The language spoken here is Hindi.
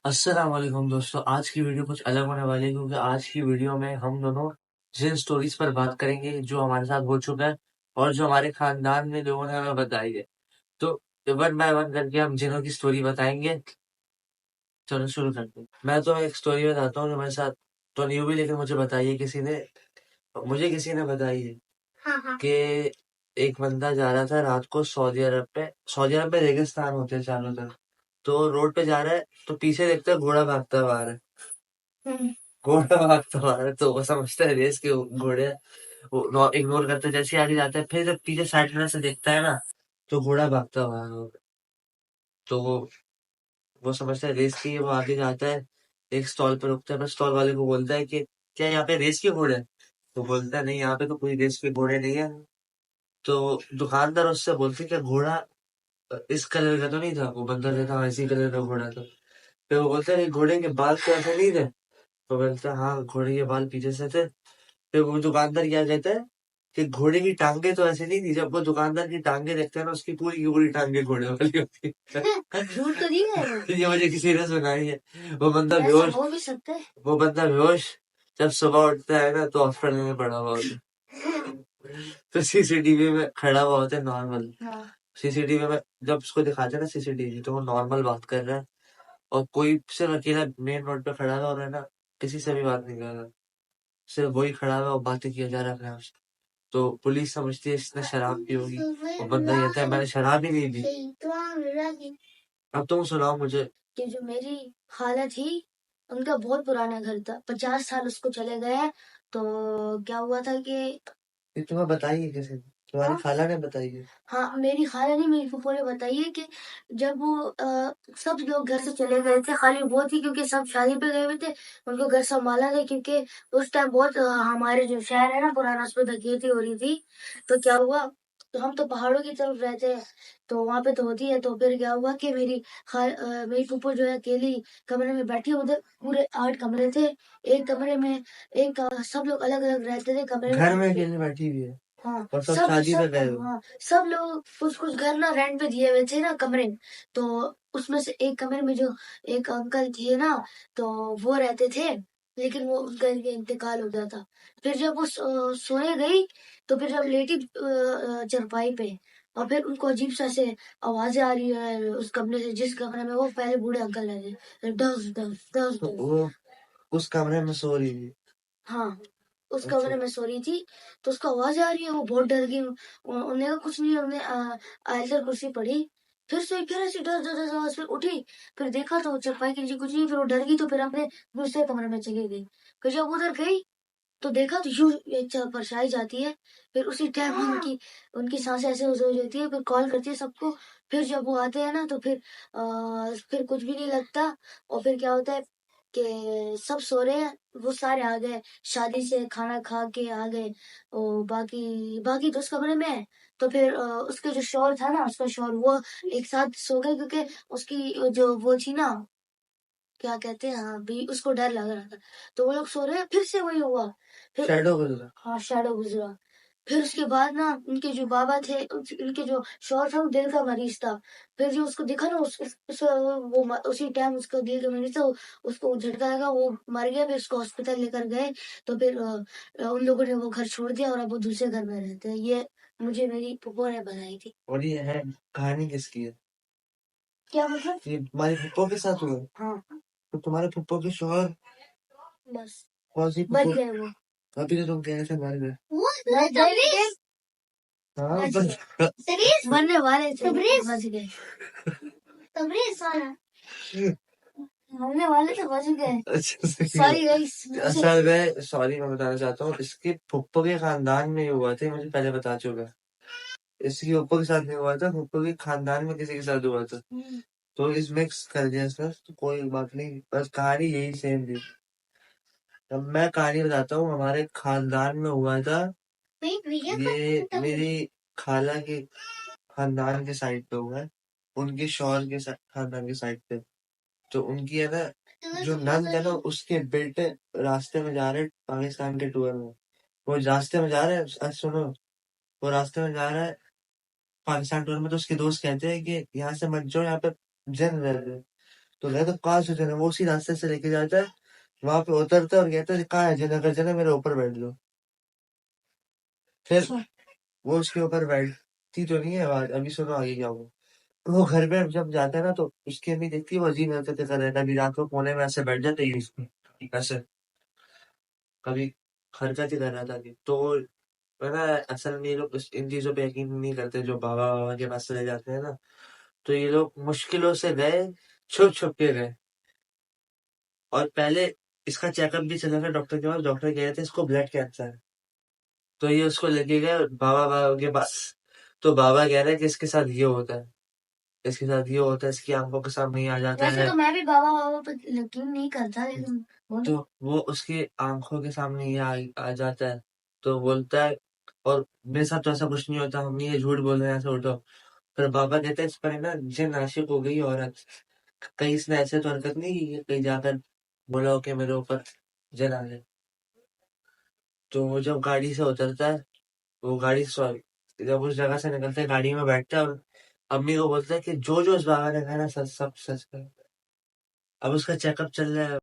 अस्सलाम वालेकुम दोस्तों। आज की वीडियो कुछ अलग होने वाली है क्योंकि आज की वीडियो में हम दोनों जिन स्टोरीज पर बात करेंगे जो हमारे साथ हो चुका है और जो हमारे खानदान में लोगों ने हमें बताई है। तो वन बाय वन करके हम जिनों की स्टोरी बताएंगे। चलो शुरू करते हैं। मैं तो एक स्टोरी बताता हूँ जो मेरे साथ तो नहीं हुई, लेकिन मुझे बताई है किसी ने बताई है कि एक बंदा जा रहा था रात को सऊदी अरब में रेगिस्तान होते हैं चारों तरफ। तो रोड पे जा रहा है तो पीछे देखता है घोड़ा भागता हुआ आ रहा है। घोड़ा भागता हुआ आ रहा है तो वो समझता है रेस के घोड़े हैं। वो इग्नोर करते जैसे ही आगे जाता है, फिर जब पीछे साइड मिरर से देखता है ना तो घोड़ा भागता हुआ आ रहा है। तो वो समझता है रेस की है, वो आगे जाता है, एक स्टॉल पे रुकता है, पर स्टॉल वाले को बोलता है कि क्या यहाँ पे रेस के घोड़े हैं? तो बोलता है नहीं, यहाँ पे तो कोई रेस के घोड़े नहीं है। तो दुकानदार उससे बोलते कि घोड़ा इस कलर का तो नहीं था? वो बंदा कहता हाँ इसी कलर का घोड़ा था। फिर वो बोलता है घोड़े के बाल तो ऐसे नहीं थे? तो बोलता है हाँ घोड़े के बाल पीछे से थे। फिर वो दुकानदार क्या कहता है कि घोड़े की टांगे तो ऐसे नहीं थी। जब वो दुकानदार की टांगे देखता है ना, उसकी पूरी की पूरी टांगे घोड़े वाली होती है। झूठ तो नहीं है वो। ये मुझे किसी ने सुनाई है। वो बंदा ऐसा बेहोश हो भी सकता है। वो बंदा बेहोश जब सुबह उठता है ना तो हॉस्पिटल में पड़ा हुआ होता है। तो सीसीटीवी में खड़ा हुआ होता है नॉर्मल। हाँ। सीसीटीवी में जब उसको दिखाते हैं ना सीसीटीवी, तो वो नॉर्मल बात कर रहा है और कोई सिर्फ अकेला मेन रोड पे खड़ा हुआ और है ना, किसी से भी बात नहीं कर रहा, सिर्फ वही खड़ा हुआ और बातें किया जा रहा है उससे। तो पुलिस समझती है इसने शराब पी होगी। वो बंदा कहता है मैंने शराब ही नहीं पी। अब तुम सुनाओ मुझे। कि जो मेरी खाला थी, उनका बहुत पुराना घर था, 50 साल उसको चले गए हैं। तो क्या हुआ था कि ये तुम्हें बताई है किसी ने? तुम्हारी हाँ खाला ने बताई है? हाँ, मेरी खाला ने, मेरी फूफो ने बताई है कि जब वो सब लोग घर से चले गए थे, खाली वो थी क्योंकि सब शादी पे गए हुए थे, उनको घर संभाला था क्योंकि उस टाइम बहुत हमारे जो शहर है ना पुराना, उस पर डकैती हो रही थी। तो क्या हुआ, तो हम तो पहाड़ों की तरफ रहते हैं, तो वहां पे तो होती है। तो फिर क्या हुआ कि मेरी फूफो जो है अकेली कमरे में बैठी, उधर पूरे 8 कमरे थे, एक कमरे में सब लोग अलग अलग रहते थे कमरे घर में में। अकेले बैठी हुई है हाँ और सब शादी पे गए हो? हाँ, सब लोग कुछ कुछ घर ना रेंट पे दिए हुए थे ना कमरे। तो उसमें से एक कमरे में जो एक अंकल थे ना, तो वो रहते थे, लेकिन वो उनका इंतकाल हो गया था। फिर जब वो सोने गई, तो फिर जब लेटी चारपाई पे, और फिर उनको अजीब सा से आवाजें आ रही है उस कमरे से, जिस कमरे में वो पहले बूढ़े अंकल रहते, डस डस डस तो डस। वो उस कमरे में सो रही थी? हाँ, उस अच्छा। कमरे में सो रही थी, तो उसको आवाज आ रही है, वो बहुत डर गई। उन्होंने कहा कुछ नहीं, हमने आयतर कुर्सी पढ़ी, फिर सोई, फिर ऐसी डर डर डर आवाज, फिर उठी, फिर देखा तो चरपाई के नीचे कुछ नहीं, फिर वो डर गई, तो फिर अपने दूसरे कमरे में चली गई। फिर जब उधर गई तो देखा तो यूं एक परछाई जाती है, फिर उसी टाइम उनकी उनकी सांसें ऐसे हो जाती है, फिर कॉल करती है सबको। फिर जब वो आते हैं ना, तो फिर कुछ भी नहीं लगता। और फिर क्या होता है कि सब सो रहे हैं, वो सारे आ गए, शादी से खाना खा के आ गए, और बाकी बाकी तो उस कमरे में है। तो फिर उसके जो शौहर था ना, उसका शौहर, वो एक साथ सो गए क्योंकि उसकी जो वो थी ना, क्या कहते हैं, हाँ भी, उसको डर लग रहा था। तो वो लोग सो रहे हैं, फिर से वही हुआ, फिर शैडो गुजरा? हाँ, शैडो गुजरा। फिर उसके बाद ना, उनके जो बाबा थे, उनके जो शौहर था, वो दिल का मरीज था। फिर जो उसको दिखा ना, उसी टाइम उसको दिल का मरीज था, उसको झटका लगा, वो मर गया। फिर उसको हॉस्पिटल लेकर गए, तो फिर उन लोगों ने वो घर छोड़ दिया और अब वो दूसरे घर में रहते हैं। ये मुझे मेरी फूफो ने बताई थी। और ये है कहानी किसकी है? क्या मतलब? ये तुम्हारी फुप्पो के साथ हुआ? हाँ, तो तुम्हारे फुप्पो के शोहर बस कौन सी बच फुप्पो? गए वो। अभी तो तुम कह रहे थे मर गए। बच गए, हाँ बच बस। गए, बनने वाले थे, बच गए। हमने वाले तो बच गए। अच्छा सॉरी गाइस, असल में सॉरी मैं बताना चाहता हूँ, इसके फुप्पो के खानदान में ये हुआ था, ये मुझे पहले बता चुका है। इसकी फुप्पो के साथ नहीं हुआ था, फुप्पो के खानदान में किसी के साथ हुआ था, तो इस मिक्स कर दिया इसका। तो कोई बात नहीं, बस कहानी यही सेम थी। अब मैं कहानी बताता हूँ, हमारे खानदान में हुआ था। ये मेरी खाला के खानदान के साइड पे हुआ है, उनके शौहर के खानदान के साइड पे। तो उनकी है ना, जो नंद है ना, उसके बेटे रास्ते में जा रहे हैं पाकिस्तान के टूर में। वो रास्ते में जा रहे हैं, सुनो, वो रास्ते में जा रहा है पाकिस्तान टूर में, तो उसके दोस्त कहते हैं कि यहाँ से मत जाओ, यहाँ पे जंग रहते हैं। तो कहता कहाँ से जन है? वो उसी रास्ते से लेके जाता है, वहां पे उतरता है और कहता है कहाँ है जन? अगर जन है मेरे ऊपर बैठ लो। फिर अच्छा वो उसके ऊपर बैठती तो नहीं है, आवाज अभी सुनो आगे क्या हुआ। वो घर पे जब जाता है ना तो उसकी अम्मी देखती है वो अजीब हरकतें कर रहा है, कभी रात को कोने में ऐसे बैठ जाते ही उसमें ऐसे, कभी हरकत ही कर रहा था कि तो है ना। असल में ये लोग इन चीजों पे यकीन नहीं करते, जो बाबा बाबा के पास चले जाते हैं ना, तो ये लोग मुश्किलों से गए, छुप छुप के गए। और पहले इसका चेकअप भी चला था डॉक्टर के पास, डॉक्टर कह रहे थे इसको ब्लड कैंसर है। तो ये उसको लेके गए बाबा बाबा के पास। तो बाबा कह रहे हैं कि इसके साथ ये होता है, इसके साथ ये होता है, इसकी आंखों के सामने ही आ जाता वैसे है। तो मैं भी बाबा बाबा पे यकीन नहीं करता, लेकिन बोलो। तो वो उसकी आंखों के सामने ही आ जाता है। तो बोलता है और मेरे साथ तो ऐसा कुछ नहीं होता, हम ये झूठ बोल रहे हैं, ऐसा उठो। फिर बाबा कहते हैं इस पर ना जिन आशिक हो गई औरत। कहीं इसने ऐसे तो हरकत नहीं की कि कहीं जाकर बोला हो कि मेरे ऊपर जन आ जाए। तो वो जब गाड़ी से उतरता है, वो गाड़ी सॉरी जब उस जगह से निकलता है गाड़ी में बैठता है और अम्मी को बोलता है कि जो जो उस बाबा ने कहा ना सच सब सच कर। अब उसका चेकअप चल रहा है।